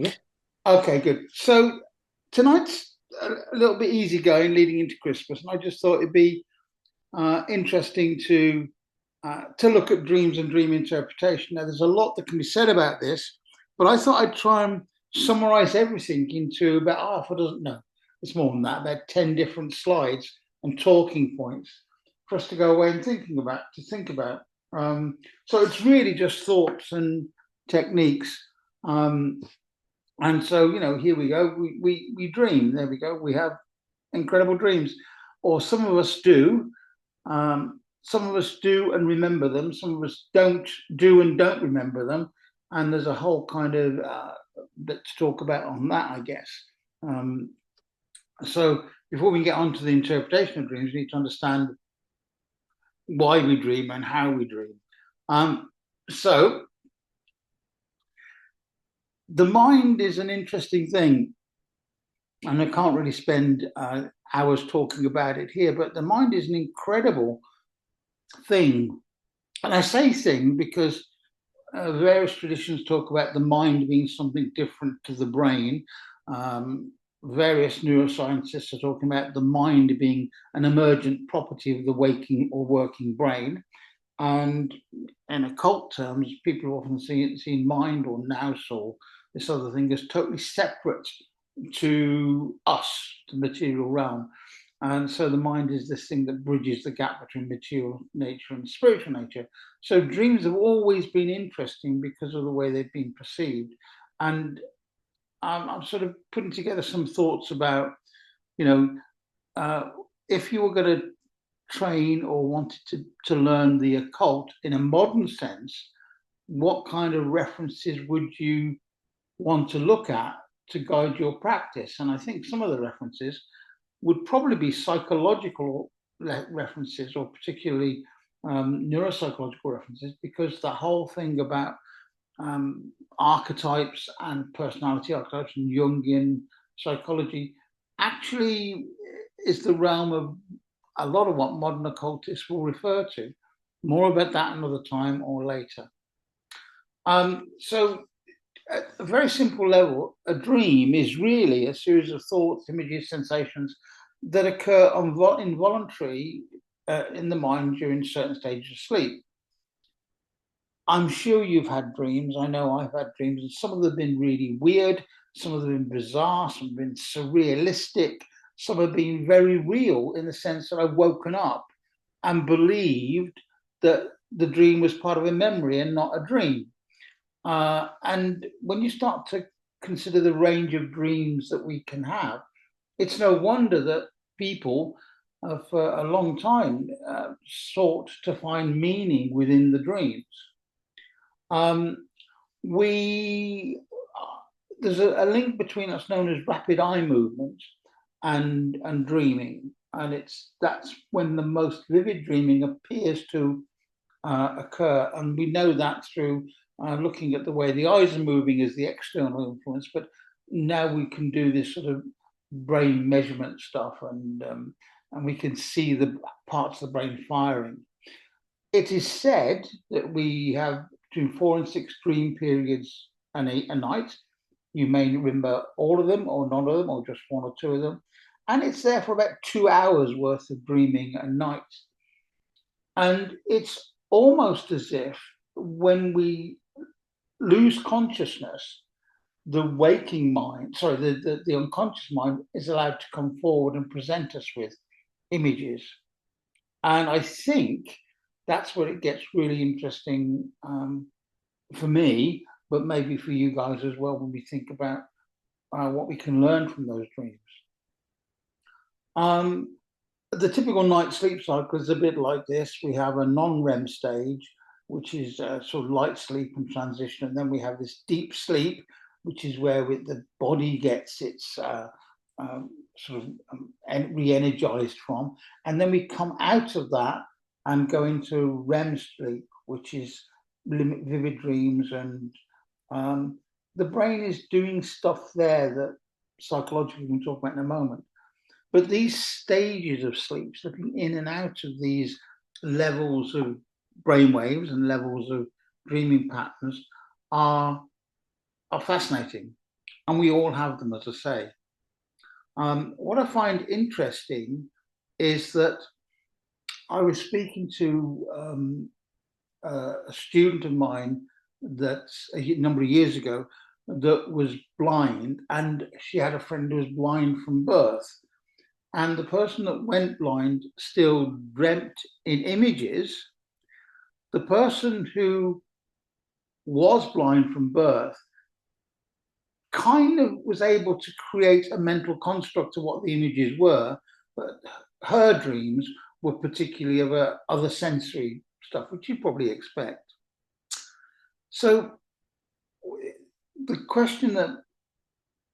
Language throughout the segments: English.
Yeah. Okay, good. So tonight's a little bit easygoing leading into Christmas, and I just thought it'd be interesting to look at dreams and dream interpretation. Now, there's a lot that can be said about this, but I thought I'd try and summarize everything into about half a dozen, no, it's more than that, about 10 different slides and talking points for us to go away and think about. So it's really just thoughts and techniques. Um, and so, here we go. We dream. There we go. We have incredible dreams, or some of us do. Some of us do and remember them. Some of us don't do and don't remember them. And there's a whole kind of bit to talk about on that, I guess. Um, so before we get on to the interpretation of dreams, we need to understand why we dream and how we dream. So the mind is an interesting thing, and I can't really spend hours talking about it here, but the mind is an incredible thing. And I say thing because various traditions talk about the mind being something different to the brain. Various neuroscientists are talking about the mind being an emergent property of the waking or working brain. And in occult terms, people have often seen mind or nous or this other thing as totally separate to us, the material realm. And so the mind is this thing that bridges the gap between material nature and spiritual nature. So dreams have always been interesting because of the way they've been perceived. And I'm sort of putting together some thoughts about, you know, uh, if you were going to train or wanted to learn the occult in a modern sense, what kind of references would you want to look at to guide your practice? And I think some of the references would probably be psychological references, or particularly neuropsychological references, because the whole thing about archetypes and personality archetypes and Jungian psychology actually is the realm of a lot of what modern occultists will refer to. More about that another time or later. So, at a very simple level, a dream is really a series of thoughts, images, sensations that occur involuntarily in the mind during certain stages of sleep. I'm sure you've had dreams. I know I've had dreams, and some of them have been really weird, some of them have been bizarre, some have been surrealistic, some have been very real in the sense that I've woken up and believed that the dream was part of a memory and not a dream. And when you start to consider the range of dreams that we can have, it's no wonder that people for a long time sought to find meaning within the dreams. Um, we There's a link between us known as rapid eye movement and dreaming, and that's when the most vivid dreaming appears to occur, and we know that through looking at the way the eyes are moving as the external influence. But now we can do this sort of brain measurement stuff, and we can see the parts of the brain firing. It is said that we have between 4 and 6 dream periods a night. You may remember all of them, or none of them, or just one or two of them. And it's there for about 2 hours worth of dreaming a night. And it's almost as if when we lose consciousness, the waking mind, sorry, the unconscious mind is allowed to come forward and present us with images. And I think that's where it gets really interesting for me, but maybe for you guys as well when we think about what we can learn from those dreams. Um, the typical night sleep cycle is a bit like this. We have a non-REM stage, which is sort of light sleep and transition, and then we have this deep sleep, which is where the body gets its sort of re-energized from, and then we come out of that and go into REM sleep, which is vivid dreams, and the brain is doing stuff there that psychologically we can talk about in a moment. But these stages of sleep, slipping in and out of these levels of brainwaves and levels of dreaming patterns, are, are fascinating. and we all have them, as I say. What I find interesting is that I was speaking to a student of mine that a number of years ago that was blind, and she had a friend who was blind from birth. And the person that went blind still dreamt in images. The person who was blind from birth kind of was able to create a mental construct of what the images were, but her dreams were particularly of other sensory stuff, which you probably expect. So the question that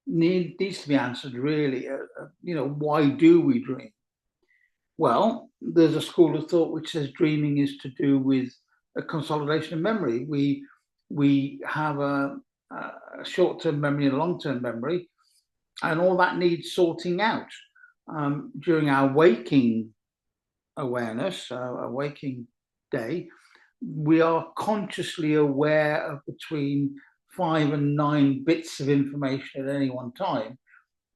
needs to be answered really, why do we dream? Well, there's a school of thought which says dreaming is to do with a consolidation of memory. We have a short-term memory and a long-term memory, and all that needs sorting out. During our waking awareness, our waking day, we are consciously aware of between 5 and 9 bits of information at any one time.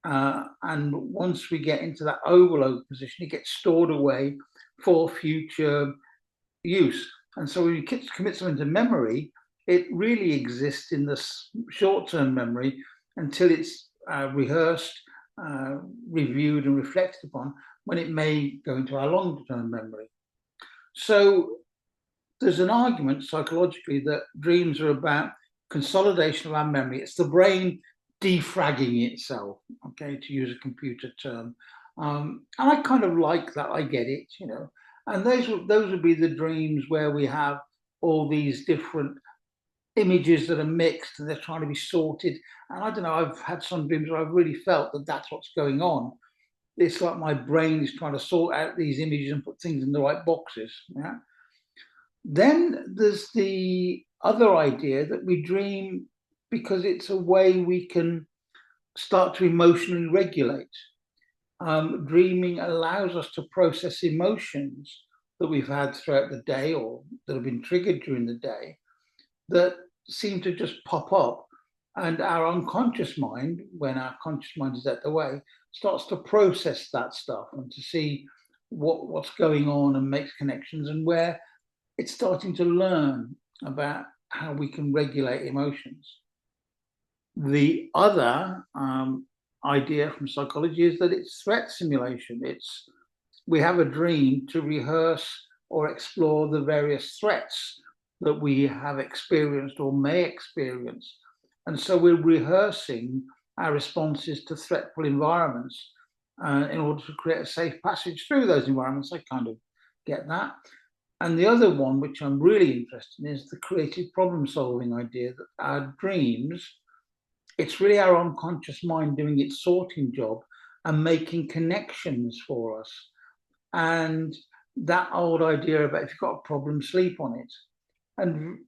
And once we get into that overload position, it gets stored away for future use. And so when you commit something to memory, it really exists in the short-term memory until it's rehearsed, reviewed and reflected upon, when it may go into our long-term memory. So there's an argument psychologically that dreams are about consolidation of our memory. It's the brain defragging itself, okay, to use a computer term. And I kind of like that. I get it, And those would be the dreams where we have all these different images that are mixed and they're trying to be sorted. And I don't know, I've had some dreams where I've really felt that that's what's going on. It's like my brain is trying to sort out these images and put things in the right boxes. Yeah. Then there's the other idea that we dream because it's a way we can start to emotionally regulate. Dreaming allows us to process emotions that we've had throughout the day or that have been triggered during the day that seem to just pop up. And our unconscious mind, when our conscious mind is out the way, starts to process that stuff and to see what's going on and makes connections, and where it's starting to learn about how we can regulate emotions. The other idea from psychology is that it's threat simulation. We have a dream to rehearse or explore the various threats that we have experienced or may experience. And so we're rehearsing our responses to threatful environments in order to create a safe passage through those environments. I kind of get that. And the other one, which I'm really interested in, is the creative problem-solving idea that our dreams, it's really our unconscious mind doing its sorting job and making connections for us. And that old idea about if you've got a problem, sleep on it. And,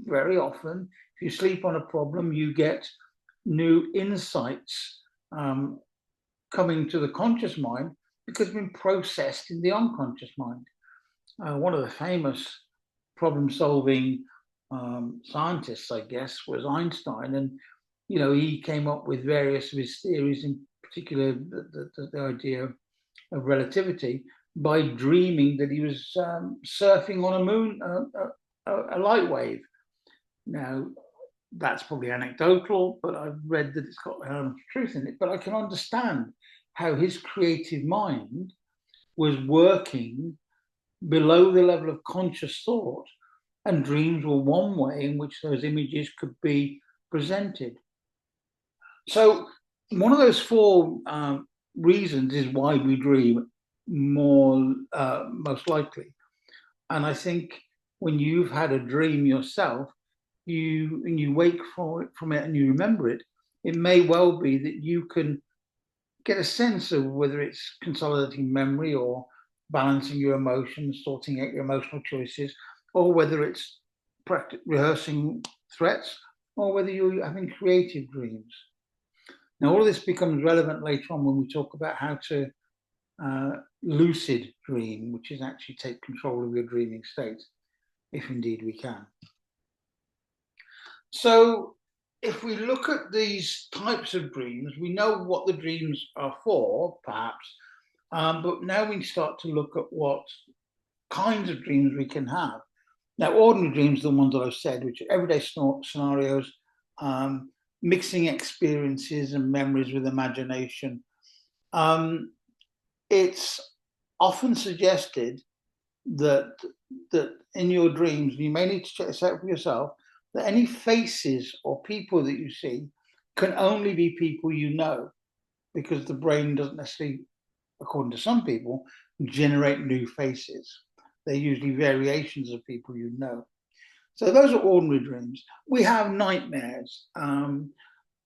very often, if you sleep on a problem, you get new insights coming to the conscious mind because it's been processed in the unconscious mind. One of the famous problem-solving scientists, I guess, was Einstein, and he came up with various of his theories, in particular the idea of relativity, by dreaming that he was surfing on a moon, a light wave. Now, that's probably anecdotal, but I've read that it's got truth in it. But I can understand how his creative mind was working below the level of conscious thought, and dreams were one way in which those images could be presented. So one of those four reasons is why we dream most likely. And I think when you've had a dream yourself, you wake from it and you remember it, it may well be that you can get a sense of whether it's consolidating memory or balancing your emotions, sorting out your emotional choices, or whether it's rehearsing threats, or whether you're having creative dreams. Now, all of this becomes relevant later on when we talk about how to lucid dream, which is actually take control of your dreaming state, if indeed we can. So if we look at these types of dreams, we know what the dreams are for, perhaps, but now we start to look at what kinds of dreams we can have. Now, ordinary dreams, the ones that I've said, which are everyday scenarios, mixing experiences and memories with imagination. It's often suggested that in your dreams, you may need to check this out for yourself, that any faces or people that you see can only be people you know, because the brain doesn't necessarily, according to some people, generate new faces. They're usually variations of people you know. So those are ordinary dreams. We have nightmares. And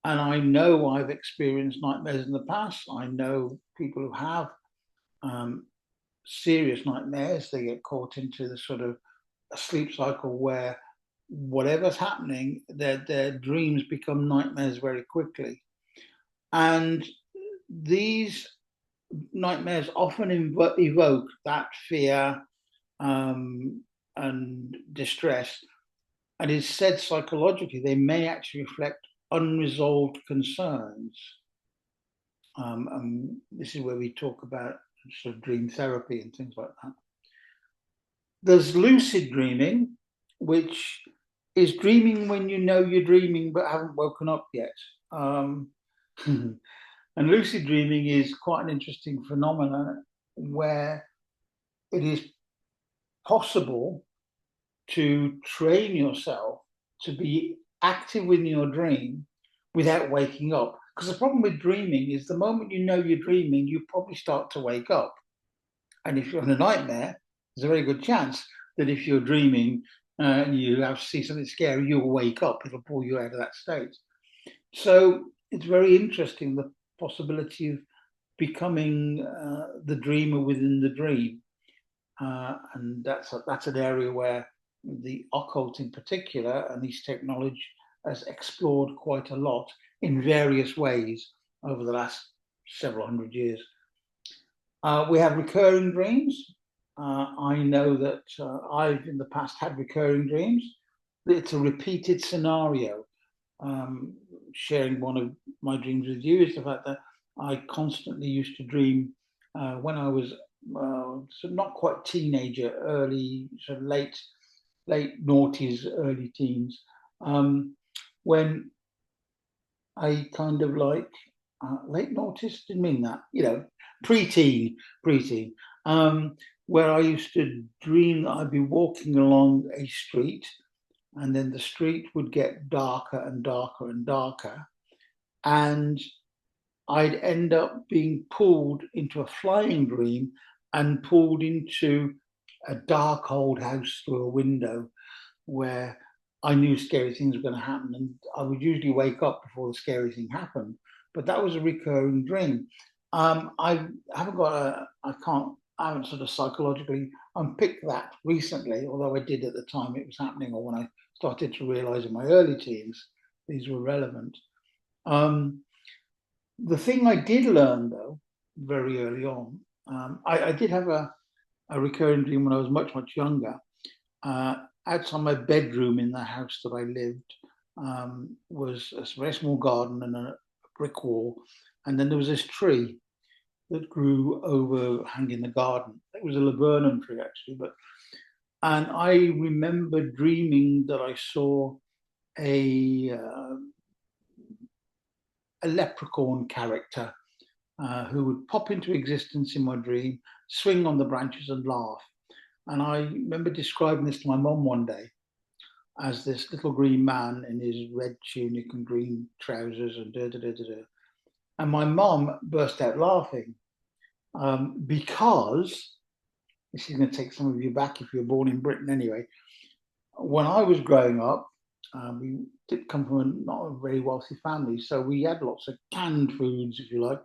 I know I've experienced nightmares in the past. I know people who have serious nightmares. They get caught into the sort of a sleep cycle where whatever's happening, their dreams become nightmares very quickly. And these nightmares often evoke that fear and distress. And it's said psychologically they may actually reflect unresolved concerns. And this is where we talk about sort of dream therapy and things like that. There's lucid dreaming, which is dreaming when you know you're dreaming but haven't woken up yet. And lucid dreaming is quite an interesting phenomenon where it is possible to train yourself to be active in your dream without waking up. Because the problem with dreaming is the moment you know you're dreaming, you probably start to wake up. And if you're in a nightmare, there's a very good chance that if you're dreaming and you have to see something scary, you'll wake up. It'll pull you out of that state. So it's very interesting, the possibility of becoming the dreamer within the dream. And that's an area where the occult in particular and this technology has explored quite a lot in various ways over the last several hundred years. We have recurring dreams. I know that I've in the past had recurring dreams. It's a repeated scenario. Sharing one of my dreams with you is the fact that I constantly used to dream when I was not quite teenager, early, sort of late noughties, early teens, when I kind of like late noughties, didn't mean that, preteen, where I used to dream that I'd be walking along a street and then the street would get darker and darker and darker. And I'd end up being pulled into a flying dream and pulled into a dark old house through a window where I knew scary things were going to happen. And I would usually wake up before the scary thing happened. But that was a recurring dream. I haven't sort of psychologically unpicked that recently, although I did at the time it was happening, or when I started to realize in my early teens, these were relevant. The thing I did learn, though, very early on, I did have a recurring dream when I was much, much younger. Outside my bedroom in the house that I lived was a very small garden and a brick wall. And then there was this tree that grew overhanging the garden. It was a laburnum tree, actually. And I remember dreaming that I saw a leprechaun character who would pop into existence in my dream, swing on the branches and laugh. And I remember describing this to my mum one day as this little green man in his red tunic and green trousers and da da da da da. And my mum burst out laughing because this is going to take some of you back if you're born in Britain anyway. When I was growing up, we did come from not a very wealthy family, so we had lots of canned foods, if you like.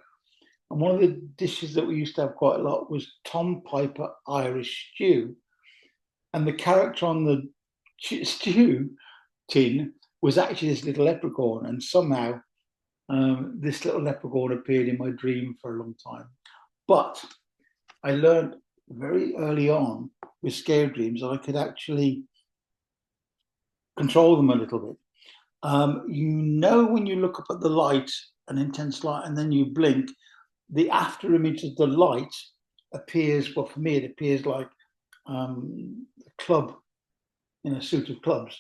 And one of the dishes that we used to have quite a lot was Tom Piper Irish stew. And the character on the stew tin was actually this little leprechaun. And somehow this little leprechaun appeared in my dream for a long time. But I learned very early on with scary dreams that I could actually control them a little bit. You know when you look up at the light, an intense light, and then you blink, the after image of the light appears, well, for me, it appears like a club in a suit of clubs.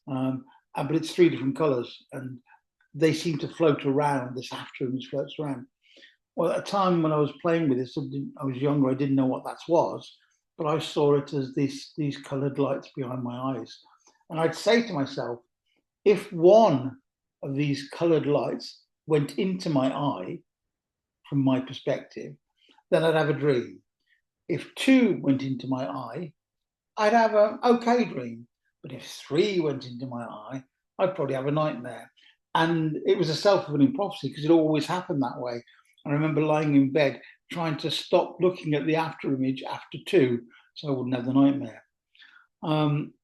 But it's three different colors, and they seem to float around. This after image floats around. Well, at a time when I was playing with this, I was younger, I didn't know what that was, but I saw it as these colored lights behind my eyes. And I'd say to myself, if one of these colored lights went into my eye, from my perspective, then I'd have a dream. If two went into my eye, I'd have an okay dream. But if three went into my eye, I'd probably have a nightmare. And it was a self-fulfilling prophecy because it always happened that way. I remember lying in bed trying to stop looking at the after image after two, so I wouldn't have the nightmare.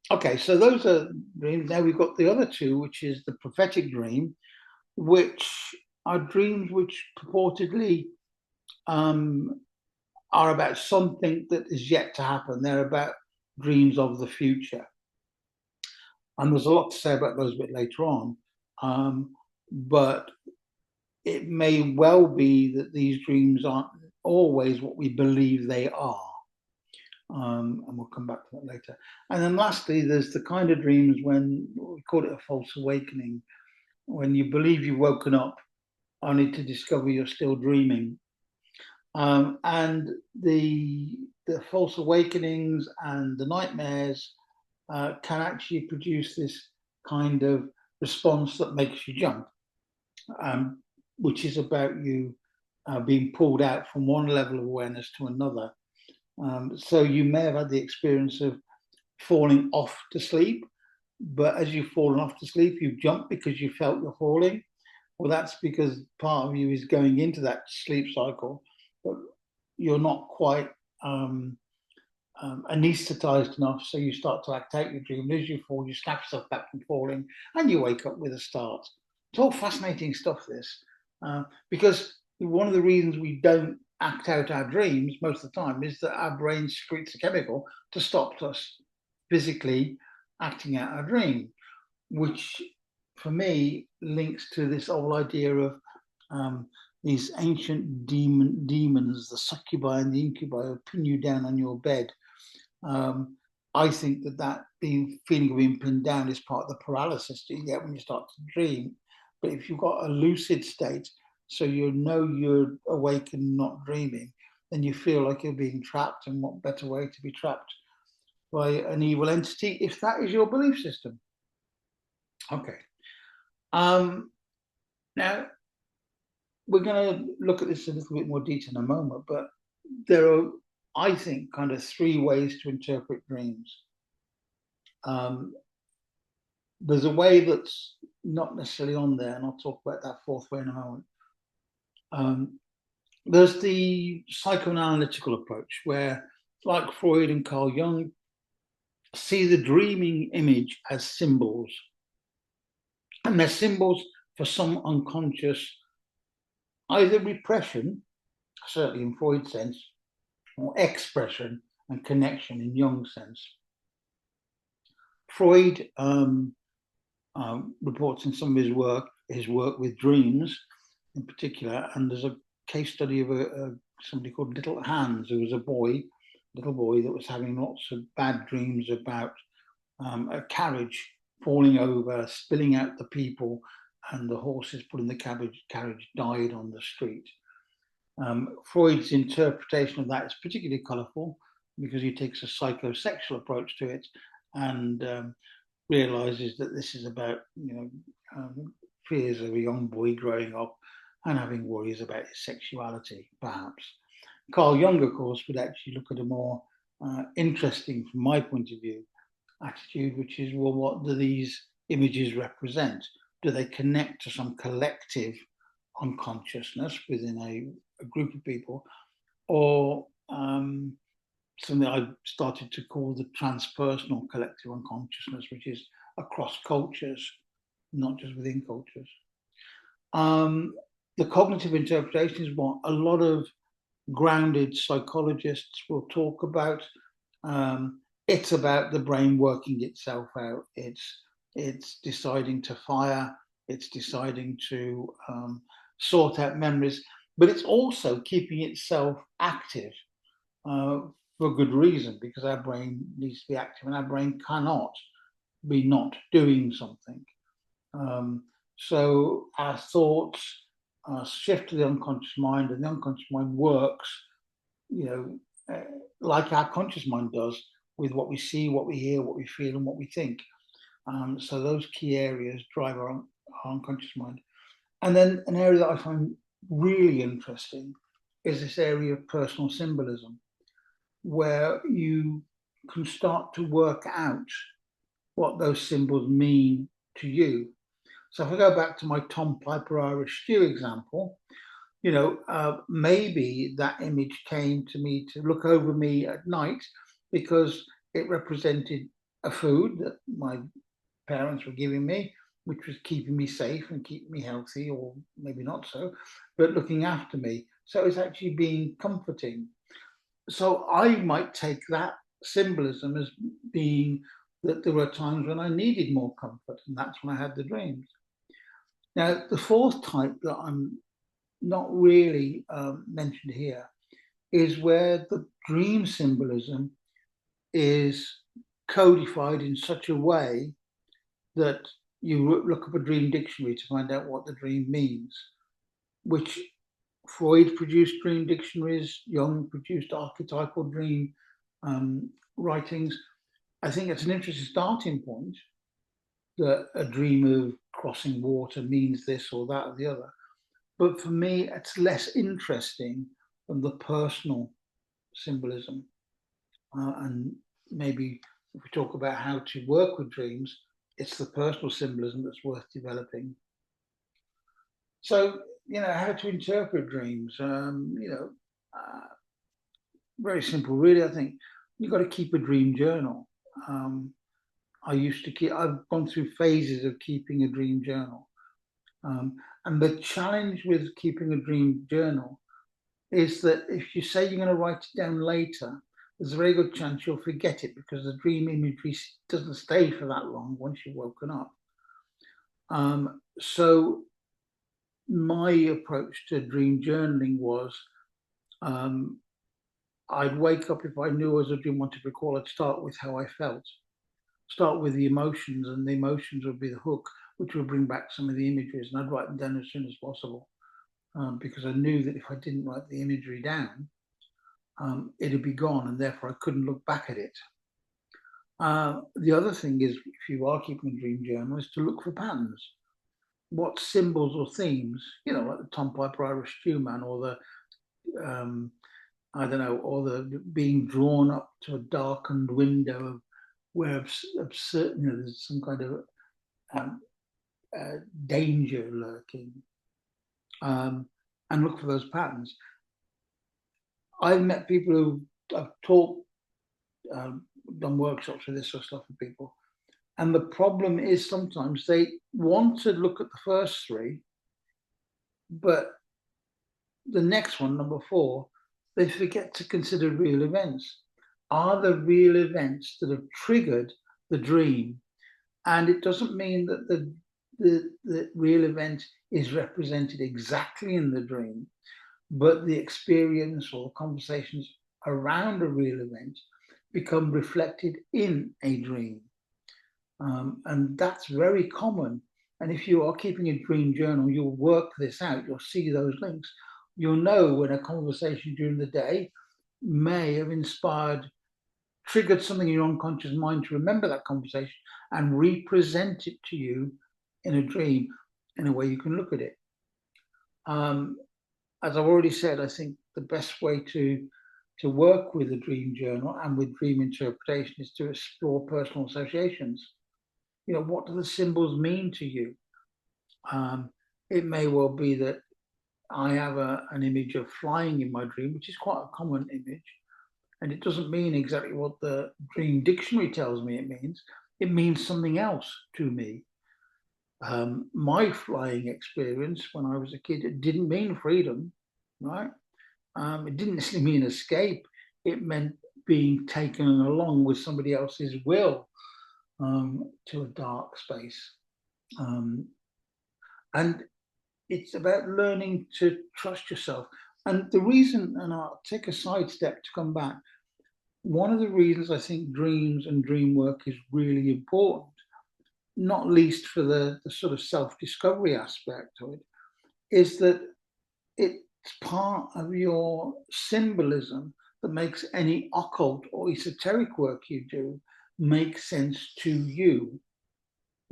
Okay, so those are dreams. Now we've got the other two, which is the prophetic dream, which are dreams which purportedly are about something that is yet to happen. They're about dreams of the future. And there's a lot to say about those a bit later on. But it may well be that these dreams aren't always what we believe they are. And we'll come back to that later. And then lastly, there's the kind of dreams when we call it a false awakening, when you believe you've woken up only to discover you're still dreaming. And the false awakenings and the nightmares can actually produce this kind of response that makes you jump, which is about you being pulled out from one level of awareness to another. So you may have had the experience of falling off to sleep, but as you've fallen off to sleep, you've jumped because you felt you're falling. Well, that's because part of you is going into that sleep cycle, but you're not quite anesthetized enough, so you start to act out your dream. As you fall, you snap yourself back from falling, and you wake up with a start. It's all fascinating stuff, this, because one of the reasons we don't act out our dreams most of the time is that our brain secretes a chemical to stop us physically acting out our dream, which for me links to this whole idea of these ancient demons, the succubi and the incubi, who pin you down on your bed. I think that feeling of being pinned down is part of the paralysis that you get when you start to dream. But if you've got a lucid state, so you know you're awake and not dreaming, then you feel like you're being trapped. And what better way to be trapped by an evil entity if that is your belief system? Okay. Now, we're going to look at this in a little bit more detail in a moment, but there are, I think, kind of three ways to interpret dreams. There's a way that's not necessarily on there, and I'll talk about that fourth way in a moment. There's the psychoanalytical approach, where, like Freud and Carl Jung, see the dreaming image as symbols. And they're symbols for some unconscious, either repression, certainly in Freud's sense, or expression and connection in Jung's sense. Freud reports in some of his work with dreams in particular, and there's a case study of somebody called Little Hans, who was little boy that was having lots of bad dreams about a carriage falling over, spilling out the people, and the horses pulling the carriage died on the street. Freud's interpretation of that is particularly colourful because he takes a psychosexual approach to it and realizes that this is about fears of a young boy growing up and having worries about his sexuality, perhaps. Carl Jung, of course, would actually look at a more interesting, from my point of view, attitude, which is, well, what do these images represent? Do they connect to some collective unconsciousness within a group of people, or something I've started to call the transpersonal collective unconsciousness, which is across cultures, not just within cultures. The cognitive interpretation is what a lot of grounded psychologists will talk about. It's about the brain working itself out. It's it's deciding to fire, it's deciding to sort out memories, but it's also keeping itself active uh, for good reason, because our brain needs to be active and our brain cannot be not doing something. Um, so our thoughts shift to the unconscious mind, and the unconscious mind works, you know, like our conscious mind does, with what we see, what we hear, what we feel, and what we think. So those key areas drive our unconscious mind. And then an area that I find really interesting is this area of personal symbolism, where you can start to work out what those symbols mean to you. So if I go back to my Tom Piper Irish stew example, maybe that image came to me to look over me at night because it represented a food that my parents were giving me, which was keeping me safe and keeping me healthy, or maybe not so, but looking after me. So it's actually being comforting. So I might take that symbolism as being that there were times when I needed more comfort, and that's when I had the dreams. Now, the fourth type that I'm not really mentioned here is where the dream symbolism is codified in such a way that you look up a dream dictionary to find out what the dream means, which Freud produced dream dictionaries, Jung produced archetypal dream writings. I think it's an interesting starting point that a dream of crossing water means this or that or the other. But for me, it's less interesting than the personal symbolism. And maybe if we talk about how to work with dreams, it's the personal symbolism that's worth developing. So, how to interpret dreams, very simple, really. I think you've got to keep a dream journal. I've gone through phases of keeping a dream journal. And the challenge with keeping a dream journal is that if you say you're going to write it down later, there's a very good chance you'll forget it because the dream imagery doesn't stay for that long once you've woken up. So my approach to dream journaling was I'd wake up, if I knew I was a dream wanted to recall, I'd start with how I felt, start with the emotions, and the emotions would be the hook, which would bring back some of the images, and I'd write them down as soon as possible. Because I knew that if I didn't write the imagery down, it'd be gone, and therefore I couldn't look back at it. The other thing is, if you are keeping a dream journal, is to look for patterns. What symbols or themes, like the Tom Piper Irish Stew Man, or the, I don't know, or the being drawn up to a darkened window where absurd, there's some kind of danger lurking. And look for those patterns. I've met people who I've taught, done workshops for this sort of stuff with people. And the problem is sometimes they want to look at the first three, but the next one, number 4, they forget to consider real events. Are the real events that have triggered the dream? And it doesn't mean that the real event is represented exactly in the dream, but the experience or the conversations around a real event become reflected in a dream. And that's very common. And if you are keeping a dream journal, you'll work this out. You'll see those links. You'll know when a conversation during the day may have triggered something in your unconscious mind to remember that conversation and represent it to you in a dream in a way you can look at it. As I've already said, I think the best way to work with a dream journal and with dream interpretation is to explore personal associations. What do the symbols mean to you? It may well be that I have an image of flying in my dream, which is quite a common image. And it doesn't mean exactly what the dream dictionary tells me it means. It means something else to me. My flying experience when I was a kid, it didn't mean freedom, right? It didn't necessarily mean escape. It meant being taken along with somebody else's will. to a dark space. And it's about learning to trust yourself. And the reason, and I'll take a side step to come back, one of the reasons I think dreams and dream work is really important, not least for the sort of self-discovery aspect of it, is that it's part of your symbolism that makes any occult or esoteric work you do make sense to you.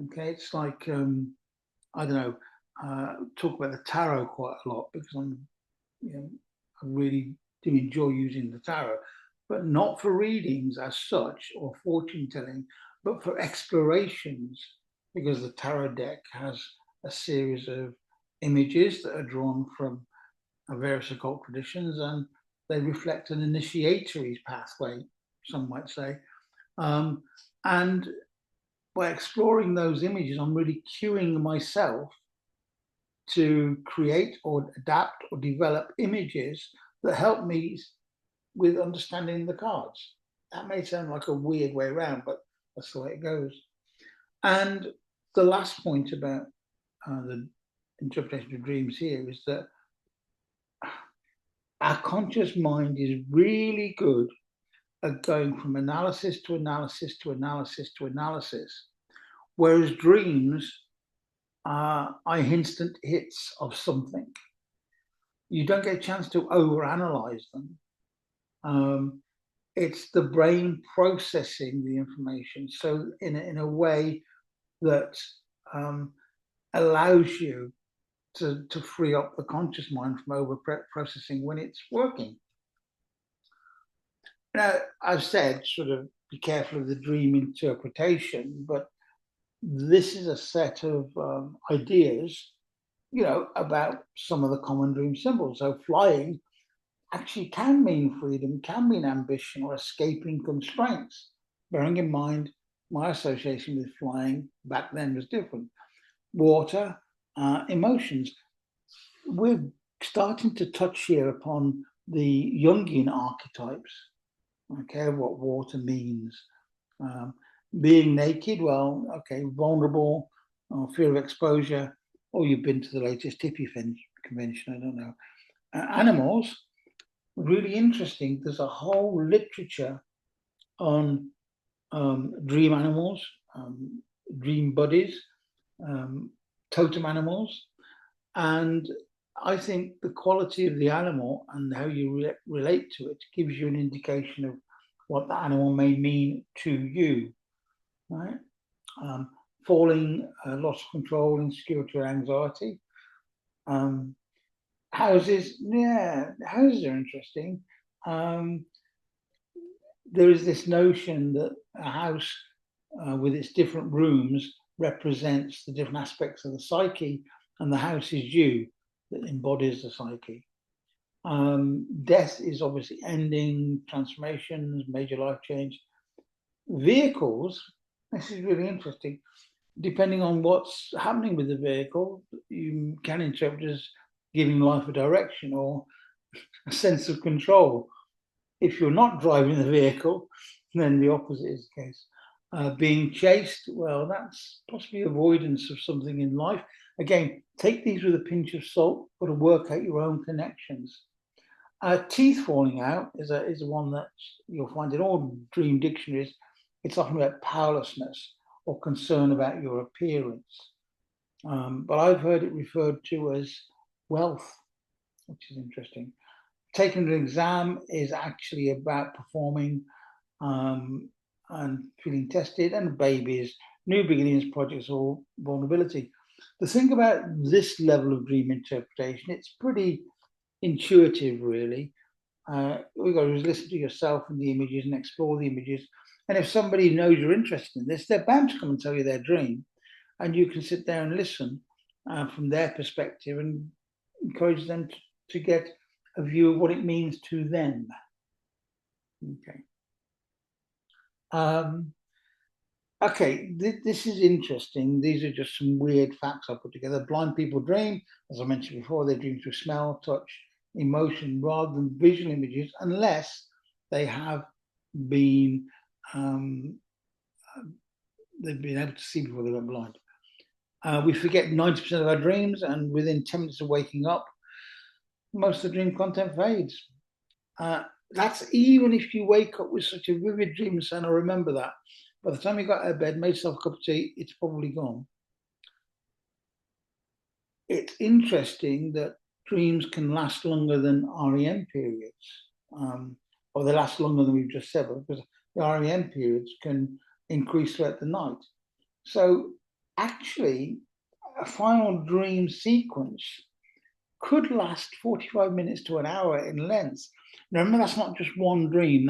Okay, it's like, I don't know, talk about the tarot quite a lot because I really do enjoy using the tarot, but not for readings as such or fortune telling, but for explorations, because the tarot deck has a series of images that are drawn from various occult traditions, and they reflect an initiatory pathway, some might say. And by exploring those images, I'm really cueing myself to create or adapt or develop images that help me with understanding the cards. That may sound like a weird way around, but that's the way it goes. And the last point about the interpretation of dreams here is that our conscious mind is really good at going from analysis to analysis to analysis to analysis, whereas dreams are instant hits of something. You don't get a chance to overanalyze them. It's the brain processing the information, so in a way that allows you to free up the conscious mind from over processing when it's working. Now, I've said sort of be careful of the dream interpretation, but this is a set of ideas, about some of the common dream symbols. So flying actually can mean freedom, can mean ambition or escaping constraints. Bearing in mind, my association with flying back then was different. Water, emotions. We're starting to touch here upon the Jungian archetypes, okay, what water means. Being naked, well, okay, vulnerable, fear of exposure, or you've been to the latest hippie convention, I don't know. Animals, really interesting. There's a whole literature on dream animals, dream buddies, totem animals. And I think the quality of the animal and how you relate to it gives you an indication of what the animal may mean to you, right? Falling, loss of control, insecurity or anxiety. Houses, yeah, houses are interesting. There is this notion that a house with its different rooms represents the different aspects of the psyche, and the house is you that embodies the psyche. Death is obviously ending, transformations, major life change. Vehicles, this is really interesting. Depending on what's happening with the vehicle, you can interpret as giving life a direction or a sense of control. If you're not driving the vehicle, then the opposite is the case. Being chased, well, that's possibly avoidance of something in life. Again, take these with a pinch of salt, but to work out your own connections. Teeth falling out is one that you'll find in all dream dictionaries. It's often about powerlessness or concern about your appearance. But I've heard it referred to as wealth, which is interesting. Taking an exam is actually about performing and feeling tested, and babies, new beginnings, projects, or vulnerability. The thing about this level of dream interpretation, it's pretty intuitive, really. We've got to listen to yourself and the images and explore the images. And if somebody knows you're interested in this, they're bound to come and tell you their dream. And you can sit there and listen from their perspective and encourage them to get a view of what it means to them. Okay. Okay, this is interesting. These are just some weird facts I put together. Blind people dream, as I mentioned before, they dream through smell, touch, emotion, rather than visual images, unless they have been they've been able to see before they went blind. We forget 90% of our dreams, and within 10 minutes of waking up, most of the dream content fades. That's even if you wake up with such a vivid dream and say, I remember that. By the time you got out of bed, made yourself a cup of tea, it's probably gone. It's interesting that dreams can last longer than REM periods, or they last longer than we've just said, because the REM periods can increase throughout the night. So actually, a final dream sequence could last 45 minutes to an hour in length. Now, remember, that's not just one dream.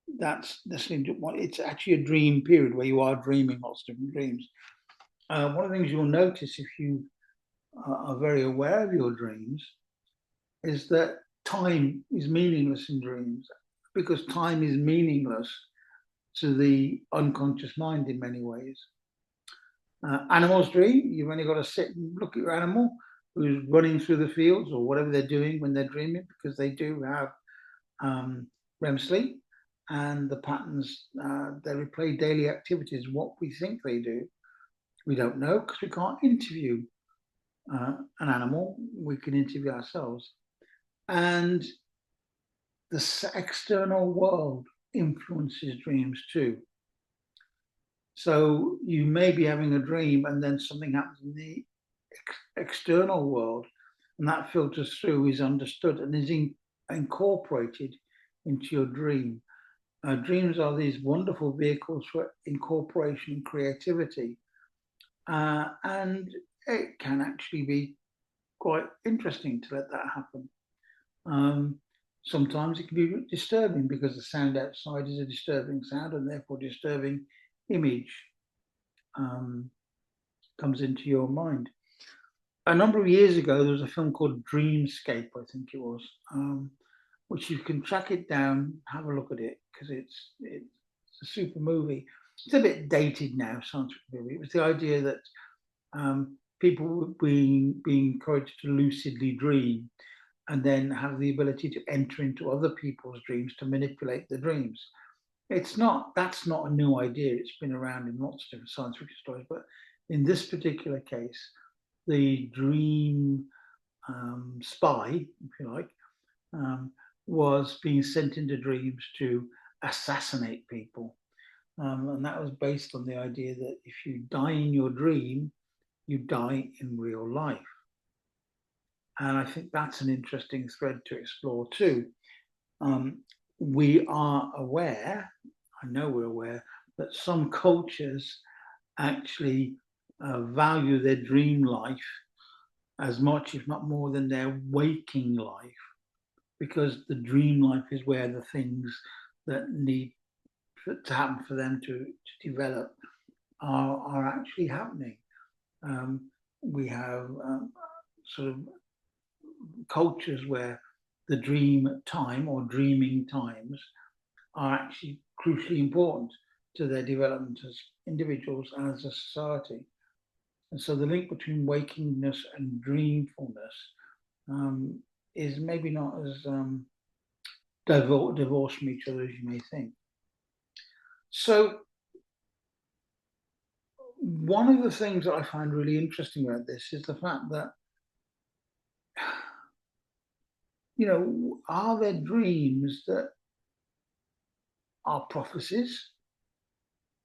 It's actually a dream period where you are dreaming lots of different dreams. One of the things you'll notice if you are very aware of your dreams is that time is meaningless in dreams, because time is meaningless to the unconscious mind in many ways. Animals dream. You've only got to sit and look at your animal who's running through the fields or whatever they're doing when they're dreaming, because they do have REM sleep, and the patterns, they replay daily activities. What we think they do, we don't know, because we can't interview an animal. We can interview ourselves. And the external world influences dreams too. So you may be having a dream and then something happens in the external world, and that filters through, is understood, and is incorporated into your dream. Dreams are these wonderful vehicles for incorporation and creativity, and it can actually be quite interesting to let that happen. Sometimes it can be disturbing, because the sound outside is a disturbing sound, and therefore disturbing image comes into your mind. A number of years ago, there was a film called Dreamscape, I think it was, which you can track it down, have a look at it, because it's a super movie. It's a bit dated now, science fiction movie. It was the idea that people were being encouraged to lucidly dream, and then have the ability to enter into other people's dreams to manipulate the dreams. That's not a new idea. It's been around in lots of different science fiction stories, but in this particular case, the dream spy, if you like, was being sent into dreams to assassinate people. And that was based on the idea that if you die in your dream, you die in real life. And I think that's an interesting thread to explore too. We are aware, I know we're aware, that some cultures actually value their dream life as much, if not more, than their waking life, because the dream life is where the things that need to happen for them to develop are actually happening. We have sort of cultures where the dream time or dreaming times are actually crucially important to their development as individuals and as a society. And so the link between wakingness and dreamfulness is maybe not as divorced from each other as you may think. So one of the things that I find really interesting about this is the fact that, are there dreams that are prophecies?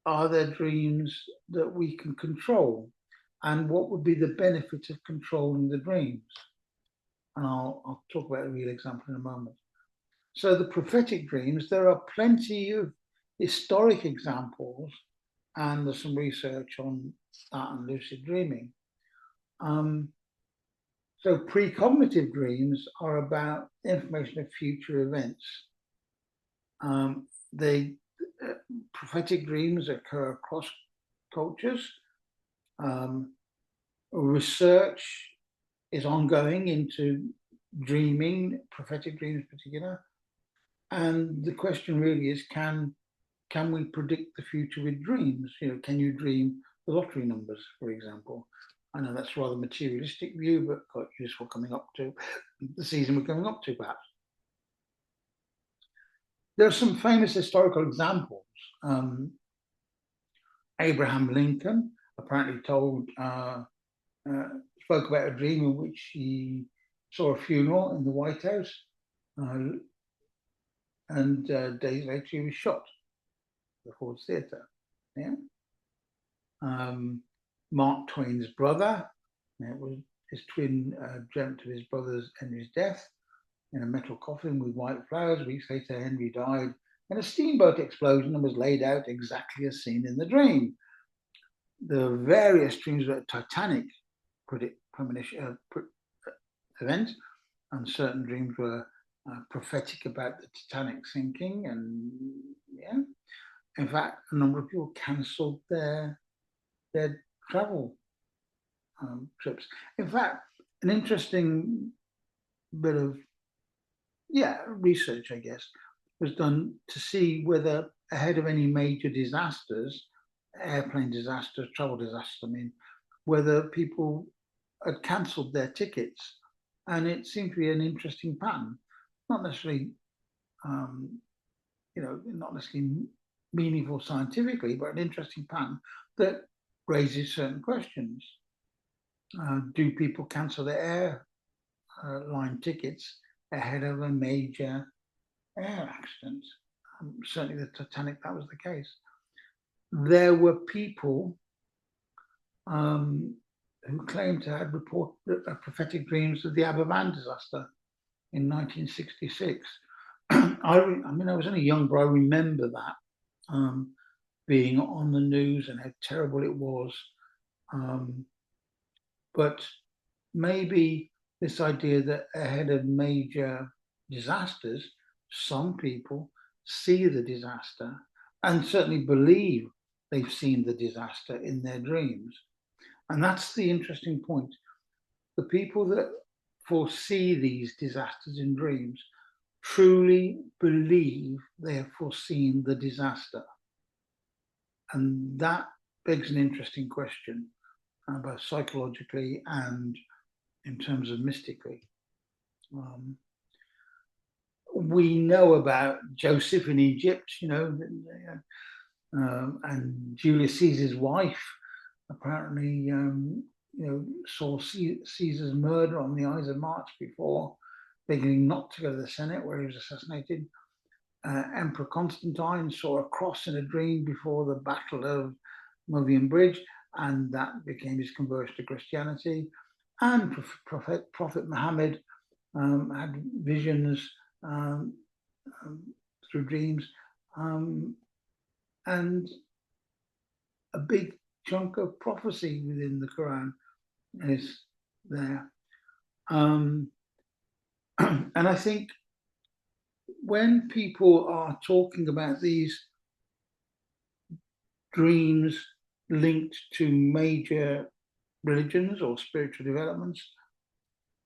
Are there dreams that we can control? And what would be the benefit of controlling the dreams? And I'll talk about a real example in a moment. So the prophetic dreams, there are plenty of historic examples, and there's some research on that and lucid dreaming. So precognitive dreams are about information of future events. Prophetic dreams occur across cultures. Research is ongoing into dreaming, prophetic dreams in particular. And the question really is, can we predict the future with dreams? Can you dream the lottery numbers, for example? I know that's a rather materialistic view, but quite useful coming up to the season we're coming up to, perhaps. There are some famous historical examples. Abraham Lincoln apparently spoke about a dream in which he saw a funeral in the White House, and days later he was shot at the Ford Theatre. Yeah. Mark Twain's brother, his twin dreamt of his brother's Henry's death in a metal coffin with white flowers. Weeks later, Henry died in a steamboat explosion and was laid out exactly as seen in the dream. The various dreams were Titanic event, and certain dreams were prophetic about the Titanic sinking. And yeah, in fact, a number of people cancelled their travel trips. In fact, an interesting bit of research, I guess, was done to see whether ahead of any major disasters, airplane disasters, travel disasters, I mean, whether people had cancelled their tickets. And it seemed to be an interesting pattern, not necessarily, not necessarily meaningful scientifically, but an interesting pattern that raises certain questions. Do people cancel their airline tickets ahead of a major air accident? Certainly the Titanic, that was the case. There were people who claimed to have reported prophetic dreams of the Aberfan disaster in 1966. I was only young, but I remember that being on the news and how terrible it was. But maybe this idea that ahead of major disasters, some people see the disaster and certainly believe they've seen the disaster in their dreams. And that's the interesting point. The people that foresee these disasters in dreams truly believe they have foreseen the disaster. And that begs an interesting question, both psychologically and in terms of mystically. We know about Joseph in Egypt, and Julius Caesar's wife apparently, saw Caesar's murder on the Ides of March before, beginning not to go to the Senate where he was assassinated. Emperor Constantine saw a cross in a dream before the Battle of Milvian Bridge, and that became his conversion to Christianity. And Prophet Muhammad had visions through dreams, and a big chunk of prophecy within the Quran is there. And I think when people are talking about these dreams linked to major religions or spiritual developments,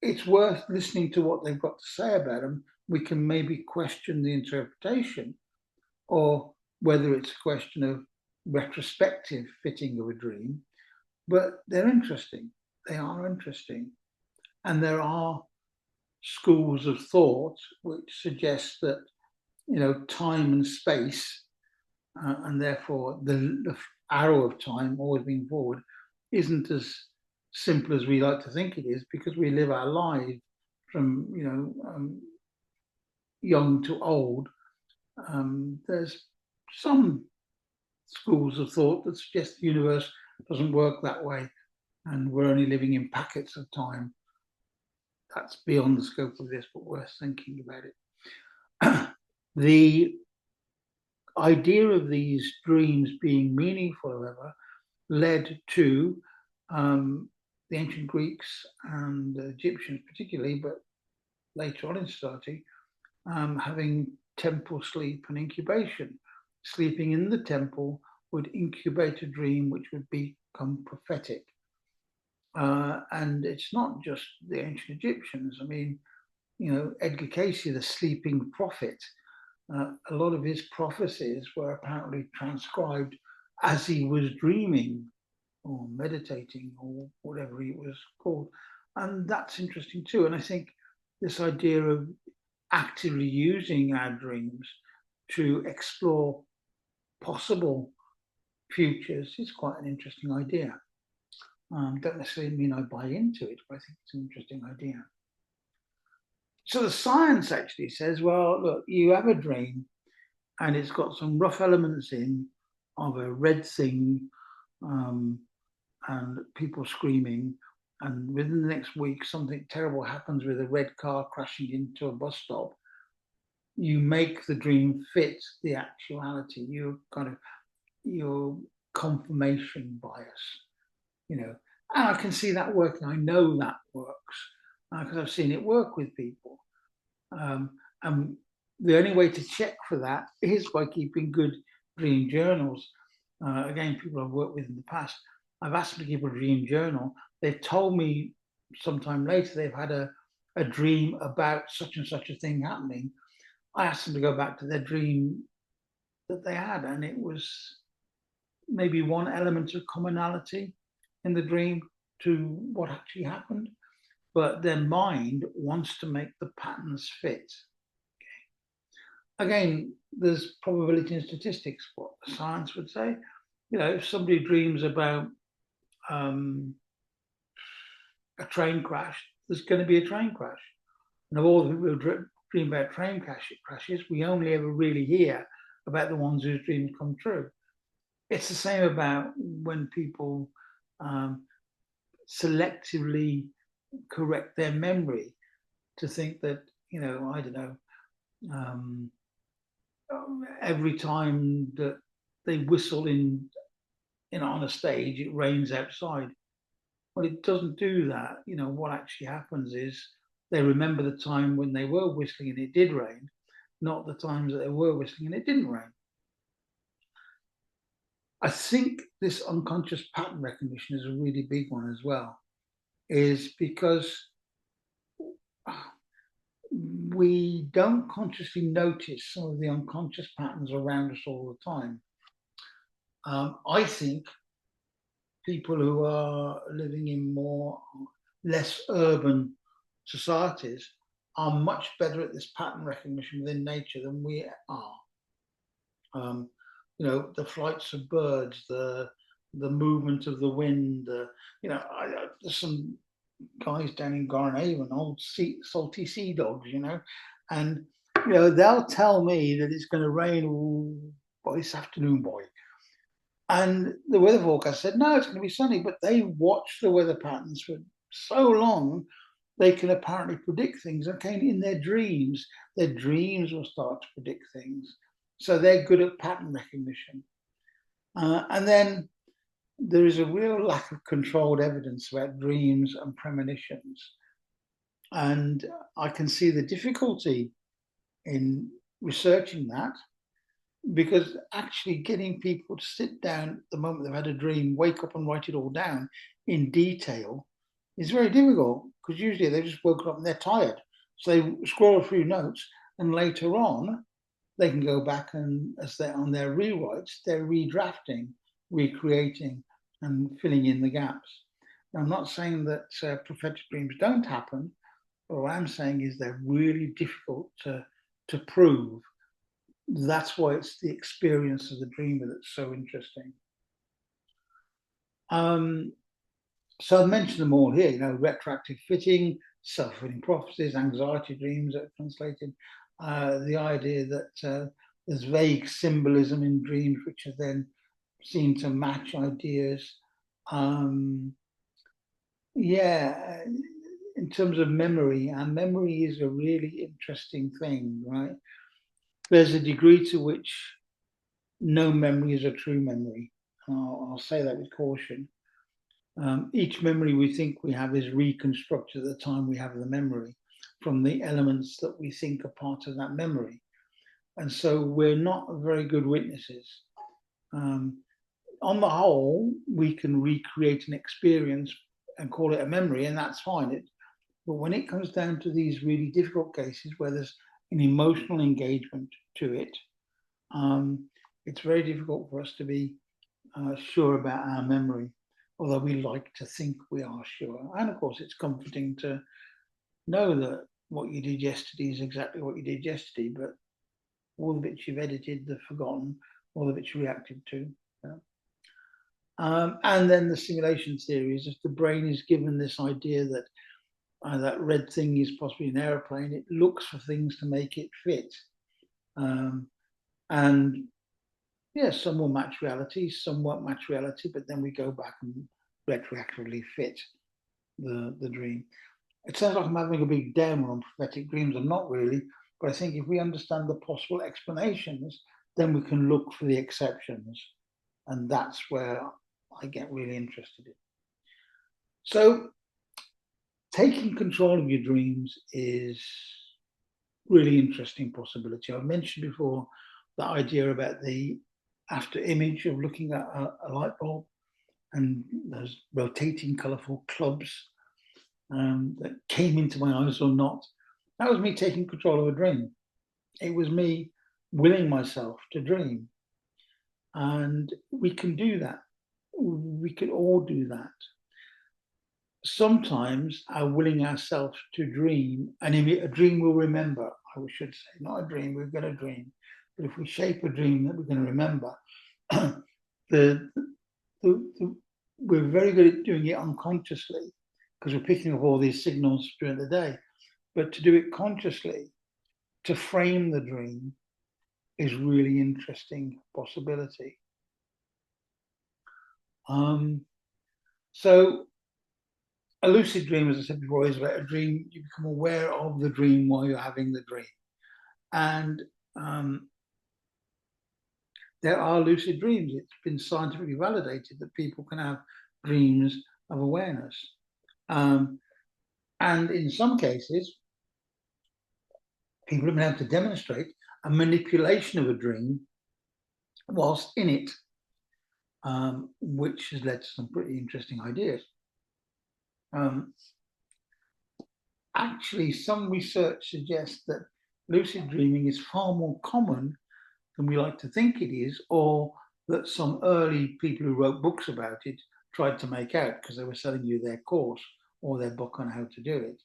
it's worth listening to what they've got to say about them. We can maybe question the interpretation, or whether it's a question of retrospective fitting of a dream, but they're interesting. They are interesting. And there are schools of thought which suggest that, time and space, and therefore the arrow of time always being forward, isn't as simple as we like to think it is, because we live our lives from, young to old. There's some schools of thought that suggest the universe doesn't work that way, and we're only living in packets of time. That's beyond the scope of this, but worth thinking about it. The idea of these dreams being meaningful, however, led to the ancient Greeks and Egyptians particularly, but later on in society, having temple sleep and incubation. Sleeping in the temple would incubate a dream which would become prophetic. And it's not just the ancient Egyptians. I mean, Edgar Cayce, the sleeping prophet, a lot of his prophecies were apparently transcribed as he was dreaming or meditating or whatever it was called. And that's interesting too. And I think this idea of actively using our dreams to explore possible futures is quite an interesting idea. Don't necessarily mean I buy into it, but I think it's an interesting idea. So the science actually says, well, look, you have a dream and it's got some rough elements in of a red thing, and people screaming, and within the next week something terrible happens with a red car crashing into a bus stop. You make the dream fit the actuality. You're kind of your confirmation bias, and I can see that working. I know that works because I've seen it work with people. And the only way to check for that is by keeping good dream journals. Again, people I've worked with in the past, I've asked them to keep a dream journal. They've told me sometime later they've had a dream about such and such a thing happening. I asked them to go back to their dream that they had, and it was maybe one element of commonality in the dream to what actually happened, but their mind wants to make the patterns fit. Again, there's probability and statistics, what science would say. If somebody dreams about a train crash, there's going to be a train crash. And of all the people who dream about train crashes, we only ever really hear about the ones whose dreams come true. It's the same about when people selectively correct their memory to think that, I don't know, every time that they whistle on a stage, it rains outside. Well, it doesn't do that. What actually happens is they remember the time when they were whistling and it did rain, not the times that they were whistling and it didn't rain. I think this unconscious pattern recognition is a really big one as well, is because we don't consciously notice some of the unconscious patterns around us all the time. I think people who are living in less urban societies are much better at this pattern recognition within nature than we are. The flights of birds, the movement of the wind. There's some guys down in Garnhaven, old salty sea dogs, and they'll tell me that it's going to rain by this afternoon, boy. And the weather forecast said, no, it's going to be sunny, but they watch the weather patterns for so long, they can apparently predict things. Okay, in their dreams will start to predict things. So they're good at pattern recognition. And then there is a real lack of controlled evidence about dreams and premonitions. And I can see the difficulty in researching that, because actually getting people to sit down the moment they've had a dream, wake up and write it all down in detail is very difficult, because usually they've just woken up and they're tired. So they scroll through notes, and later on they can go back and, as they're on their rewrites, they're redrafting, recreating, and filling in the gaps. Now, I'm not saying that prophetic dreams don't happen, but what I'm saying is they're really difficult to prove. That's why it's the experience of the dreamer that's so interesting. So I've mentioned them all here, retroactive fitting, self-fulfilling prophecies, anxiety dreams that are translated, the idea that there's vague symbolism in dreams which are then seen to match ideas. In terms of memory, and memory is a really interesting thing, right? There's a degree to which no memory is a true memory. I'll say that with caution. Each memory we think we have is reconstructed at the time we have the memory from the elements that we think are part of that memory. And so we're not very good witnesses. On the whole, we can recreate an experience and call it a memory, and that's fine. But when it comes down to these really difficult cases where there's an emotional engagement to it, it's very difficult for us to be sure about our memory, although we like to think we are sure. And of course, it's comforting to know that what you did yesterday is exactly what you did yesterday, but all the bits you've edited, they've forgotten, all the bits you reacted to. And then the simulation theory is if the brain is given this idea that that red thing is possibly an aeroplane, it looks for things to make it fit. And yes, some will match reality, some won't match reality, but then we go back and retroactively fit the dream. It sounds like I'm having a big downer on prophetic dreams. I'm not really, but I think if we understand the possible explanations, then we can look for the exceptions. And that's where I get really interested in. So taking control of your dreams is really interesting possibility. I mentioned before the idea about the after image of looking at a light bulb and those rotating colourful clubs that came into my eyes or not. That was me taking control of a dream. It was me willing myself to dream. And we can do that. We can all do that. Sometimes our willing ourselves to dream, and a dream we'll remember, I should say, not a dream, we're going to dream. But if we shape a dream that we're going to remember, we're very good at doing it unconsciously because we're picking up all these signals during the day. But to do it consciously, to frame the dream, is really interesting possibility. So a lucid dream, as I said before, is about a dream. You become aware of the dream while you're having the dream. And there are lucid dreams. It's been scientifically validated that people can have dreams of awareness. And in some cases, people have been able to demonstrate a manipulation of a dream whilst in it, which has led to some pretty interesting ideas. Actually, some research suggests that lucid dreaming is far more common than we like to think it is, or that some early people who wrote books about it tried to make out because they were selling you their course or their book on how to do it.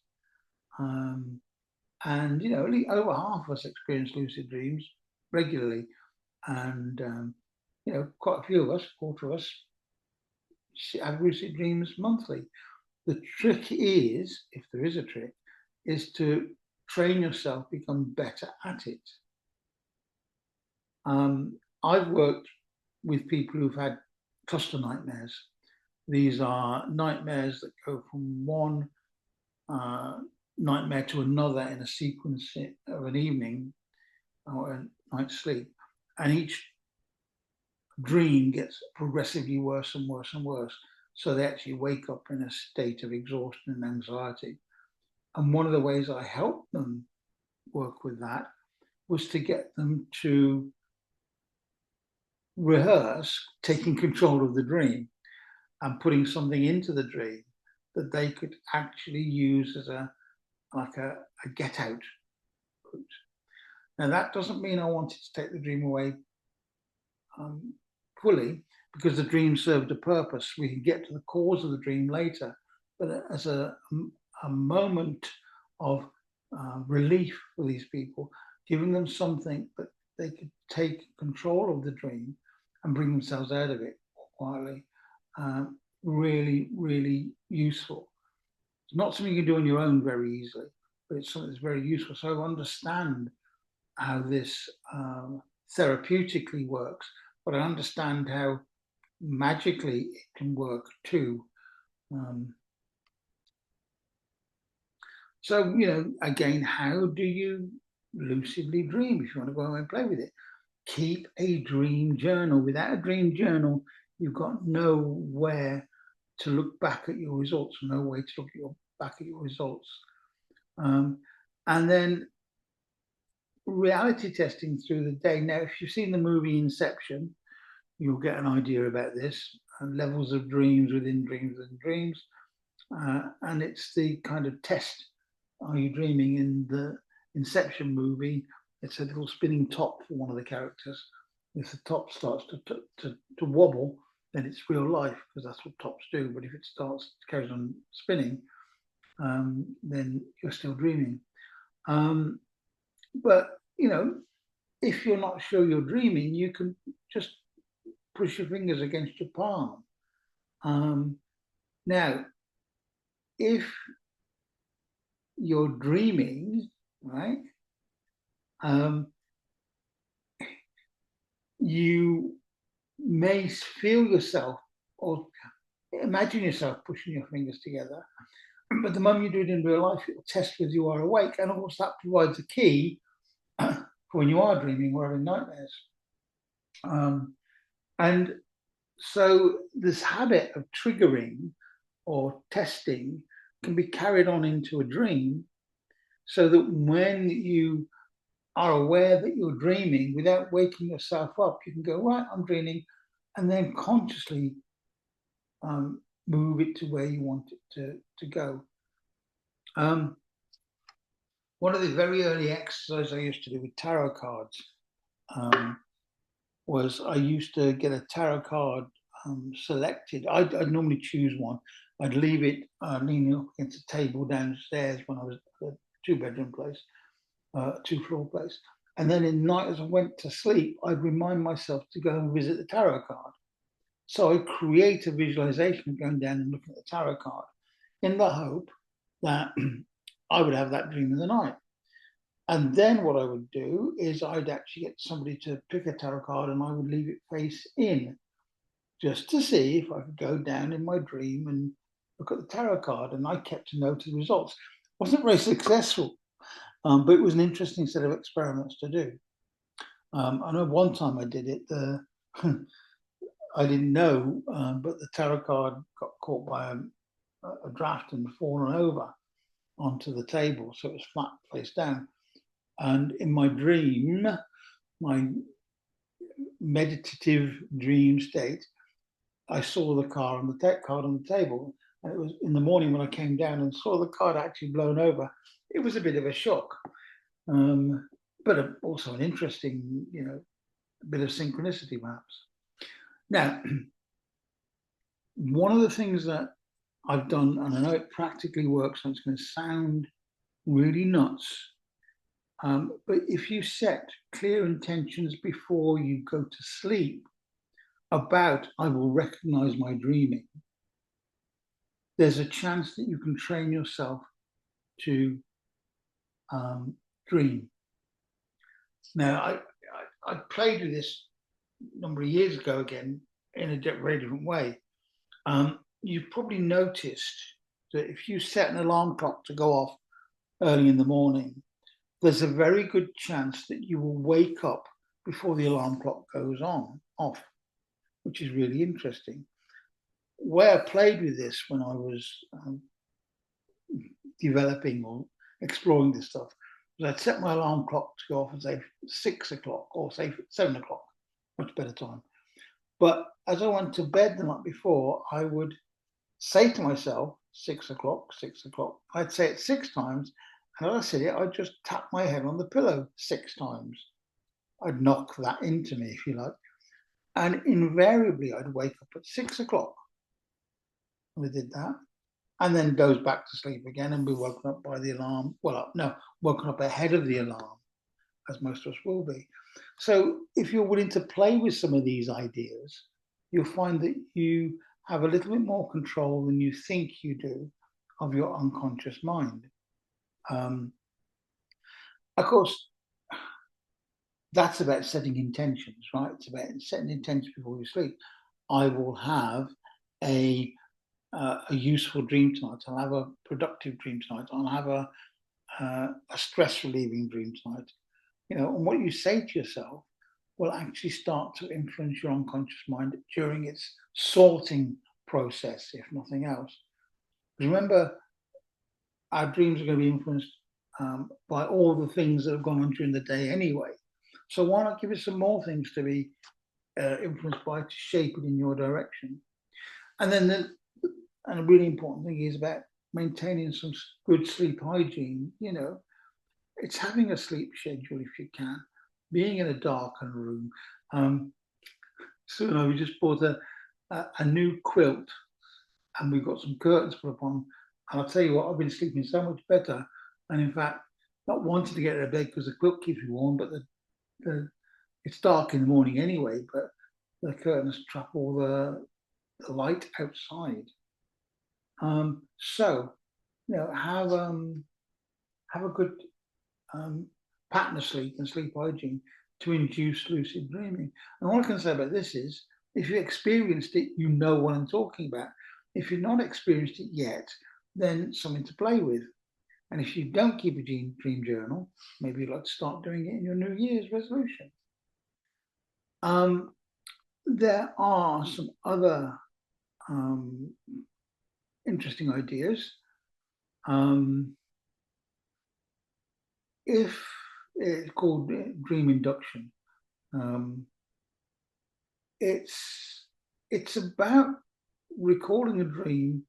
And, you know, over half of us experience lucid dreams regularly. And, you know, quite a few of us, a quarter of us, have lucid dreams monthly. The trick is, if there is a trick, is to train yourself, become better at it. I've worked with people who've had cluster nightmares. These are nightmares that go from one nightmare to another in a sequence of an evening or a night's sleep. And each dream gets progressively worse and worse and worse. So they actually wake up in a state of exhaustion and anxiety. And one of the ways I helped them work with that was to get them to rehearse taking control of the dream and putting something into the dream that they could actually use as a get out route. Now that doesn't mean I wanted to take the dream away fully, because the dream served a purpose. We can get to the cause of the dream later, but as a moment of relief for these people, giving them something that they could take control of the dream and bring themselves out of it quietly, really, really useful. It's not something you can do on your own very easily, but it's something that's very useful. So understand how this therapeutically works, but I understand how magically it can work too. So, you know, again, how do you lucidly dream if you want to go away and play with it? Keep a dream journal. Without a dream journal, you've got nowhere to look back at your results, no way to look back at your results. And then reality testing through the day. Now, if you've seen the movie Inception, you'll get an idea about this, levels of dreams within dreams within dreams. And it's the kind of test. Are you dreaming? In the Inception movie, it's a little spinning top for one of the characters. If the top starts to wobble, then it's real life, because that's what tops do. But if it carries on spinning, then you're still dreaming. But, you know, if you're not sure you're dreaming, you can just push your fingers against your palm Now, if you're dreaming, right, you may feel yourself or imagine yourself pushing your fingers together. But the moment you do it in real life, it will test whether you are awake. And of course, that provides a key for when you are dreaming or having nightmares. And so this habit of triggering or testing can be carried on into a dream, so that when you are aware that you're dreaming, without waking yourself up, you can go, right, I'm dreaming, and then consciously move it to where you want it to go. One of the very early exercises I used to do with tarot cards was I used to get a tarot card selected. I'd normally choose one. I'd leave it leaning up against a table downstairs when I was at a two-bedroom place, two-floor place. And then at night, as I went to sleep, I'd remind myself to go and visit the tarot card. So I'd create a visualization of going down and looking at the tarot card in the hope that I would have that dream in the night. And then what I would do is I'd actually get somebody to pick a tarot card and I would leave it face in, just to see if I could go down in my dream and look at the tarot card. And I kept a note of the results. It wasn't very successful, but it was an interesting set of experiments to do. I know one time I did it, I didn't know, but the tarot card got caught by a draft and fallen over onto the table, so it was flat face down. And in my dream, my meditative dream state, I saw the card on the table, and it was in the morning when I came down and saw the card actually blown over. It was a bit of a shock, but also an interesting, bit of synchronicity, perhaps. Now, one of the things that I've done, and I know it practically works, and it's going to sound really nuts, but if you set clear intentions before you go to sleep about, I will recognize my dreaming, there's a chance that you can train yourself to dream. Now, I played with this a number of years ago again in a very different way. You've probably noticed that if you set an alarm clock to go off early in the morning, there's a very good chance that you will wake up before the alarm clock goes off, which is really interesting. Where I played with this when I was developing or exploring this stuff was I'd set my alarm clock to go off at say 6 o'clock or say 7 o'clock, much better time. But as I went to bed the night before, I would say to myself, 6 o'clock, 6 o'clock. I'd say it 6 times. And as I said it, I'd just tap my head on the pillow 6 times. I'd knock that into me, if you like. And invariably, I'd wake up at 6 o'clock. And I did that. And then goes back to sleep again and be woken up by the alarm. Well, no, woken up ahead of the alarm, as most of us will be. So if you're willing to play with some of these ideas, you'll find that you have a little bit more control than you think you do of your unconscious mind. Of course, that's about setting intentions, right? It's about setting intentions before you sleep. I will have a useful dream tonight. I'll have a productive dream tonight. I'll have a stress relieving dream tonight. And what you say to yourself will actually start to influence your unconscious mind during its sorting process, if nothing else. Because remember, our dreams are going to be influenced by all the things that have gone on during the day anyway. So why not give it some more things to be influenced by to shape it in your direction? And then a really important thing is about maintaining some good sleep hygiene. It's having a sleep schedule if you can, being in a darkened room. So we just bought a new quilt, and we've got some curtains put up on. And I'll tell you what, I've been sleeping so much better. And in fact, not wanting to get out of bed because the quilt keeps me warm, but it's dark in the morning anyway, but the curtains trap all the the light outside. So, have a good pattern of sleep and sleep hygiene to induce lucid dreaming. And all I can say about this is, if you've experienced it, you know what I'm talking about. If you've not experienced it yet, then something to play with. And if you don't keep a dream journal, maybe you'd like to start doing it in your New Year's resolution. There are some other interesting ideas. If it's called dream induction, it's about recalling a dream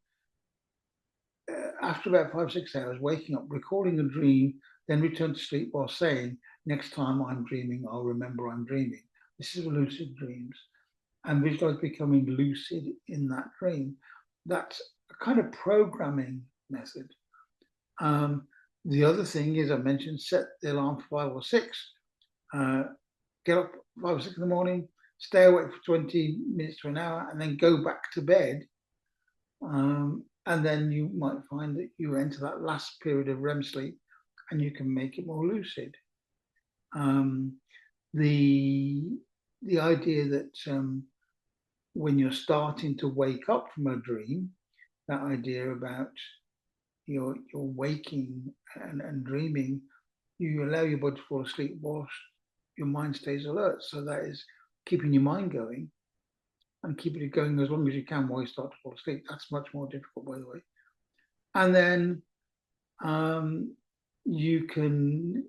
after about 5-6 hours, waking up, recalling a dream, then return to sleep while saying, next time I'm dreaming, I'll remember I'm dreaming. This is lucid dreams. And visualize becoming lucid in that dream. That's a kind of programming method. The other thing is, I mentioned, set the alarm for 5 or 6. Get up 5 or 6 in the morning, stay awake for 20 minutes to an hour, and then go back to bed. And then you might find that you enter that last period of REM sleep and you can make it more lucid. The idea that when you're starting to wake up from a dream, that idea about you're waking and dreaming, you allow your body to fall asleep whilst your mind stays alert. So that is keeping your mind going and keeping it going as long as you can while you start to fall asleep. That's much more difficult, by the way. And then you can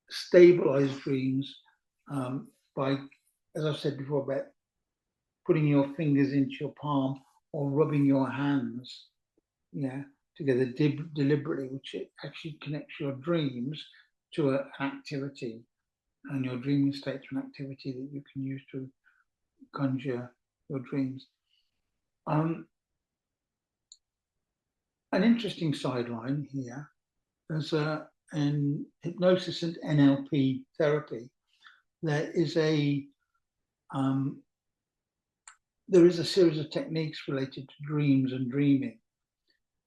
stabilize dreams by, as I've said before, about putting your fingers into your palm or rubbing your hands, together deliberately, which actually connects your dreams to an activity and your dreaming state to an activity that you can use to conjure your dreams. An interesting sideline here is in hypnosis and NLP therapy, there is a series of techniques related to dreams and dreaming,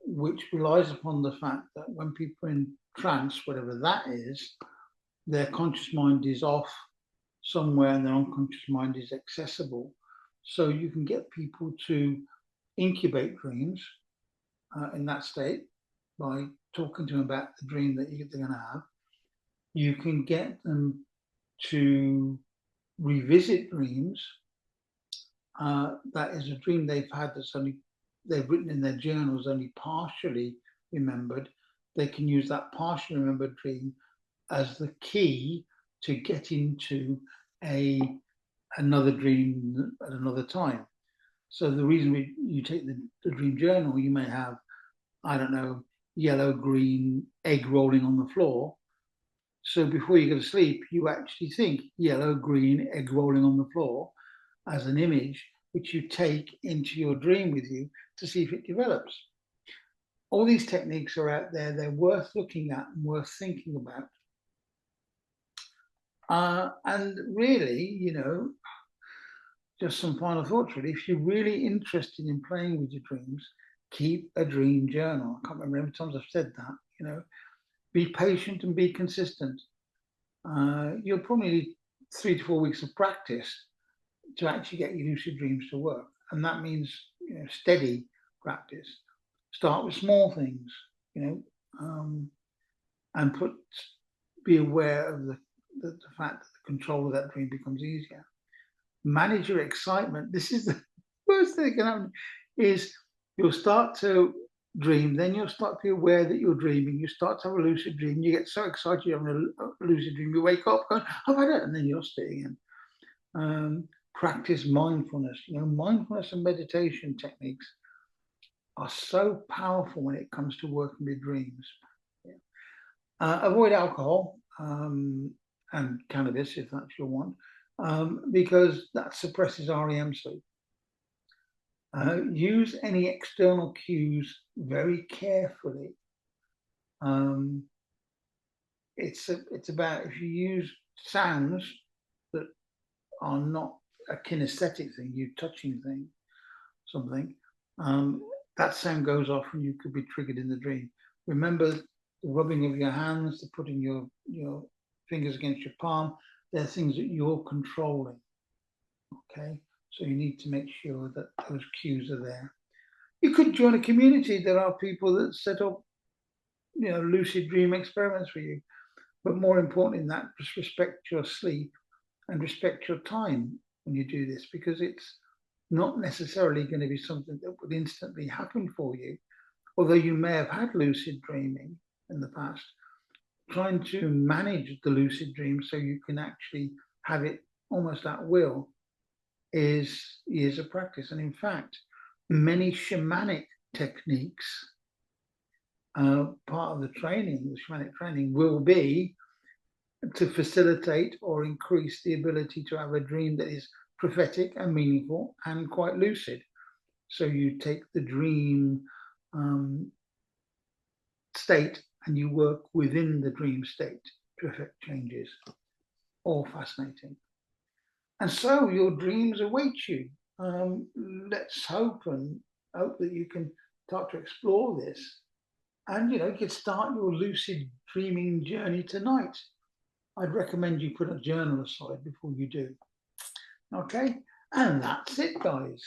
which relies upon the fact that when people are in trance, whatever that is, their conscious mind is off somewhere and their unconscious mind is accessible. So you can get people to incubate dreams in that state by talking to them about the dream that they're going to have. You can get them to revisit dreams. That is a dream they've had they've written in their journals, only partially remembered. They can use that partially remembered dream as the key to get into another dream at another time. So the reason you take the dream journal, you may have, I don't know, yellow, green, egg rolling on the floor. So before you go to sleep, you actually think yellow, green, egg rolling on the floor as an image, which you take into your dream with you to see if it develops. All these techniques are out there. They're worth looking at and worth thinking about. And really, just some final thoughts really. If you're really interested in playing with your dreams, keep a dream journal. I can't remember how many times I've said that, be patient and be consistent. You'll probably need 3 to 4 weeks of practice to actually get your lucid dreams to work. And that means, steady practice. Start with small things, and be aware of the fact that the control of that dream becomes easier. Manage your excitement. This is the worst thing that can happen, is you'll start to dream, then you'll start to be aware that you're dreaming. You start to have a lucid dream. You get so excited you're having a lucid dream. You wake up going, I've had it, and then you're staying in. Practice mindfulness. Mindfulness and meditation techniques are so powerful when it comes to working with dreams. Avoid alcohol and cannabis if that's your one, because that suppresses REM sleep. Use any external cues very carefully. It's about, if you use sounds that are not a kinesthetic thing, you touching thing, something, that sound goes off and you could be triggered in the dream. Remember the rubbing of your hands, the putting your fingers against your palm. They're things that you're controlling. Okay, so you need to make sure that those cues are there. You could join a community. There are people that set up, lucid dream experiments for you. But more important than that, just respect your sleep and respect your time when you do this, because it's not necessarily going to be something that would instantly happen for you. Although you may have had lucid dreaming in the past, trying to manage the lucid dream so you can actually have it almost at will is years of practice. And in fact, many shamanic techniques, part of the training, the shamanic training, will be to facilitate or increase the ability to have a dream that is prophetic and meaningful and quite lucid. So you take the dream state and you work within the dream state to effect changes. All fascinating. And so your dreams await you. Let's hope that you can start to explore this, and you can start your lucid dreaming journey tonight. I'd recommend you put a journal aside before you do. Okay, and that's it, guys.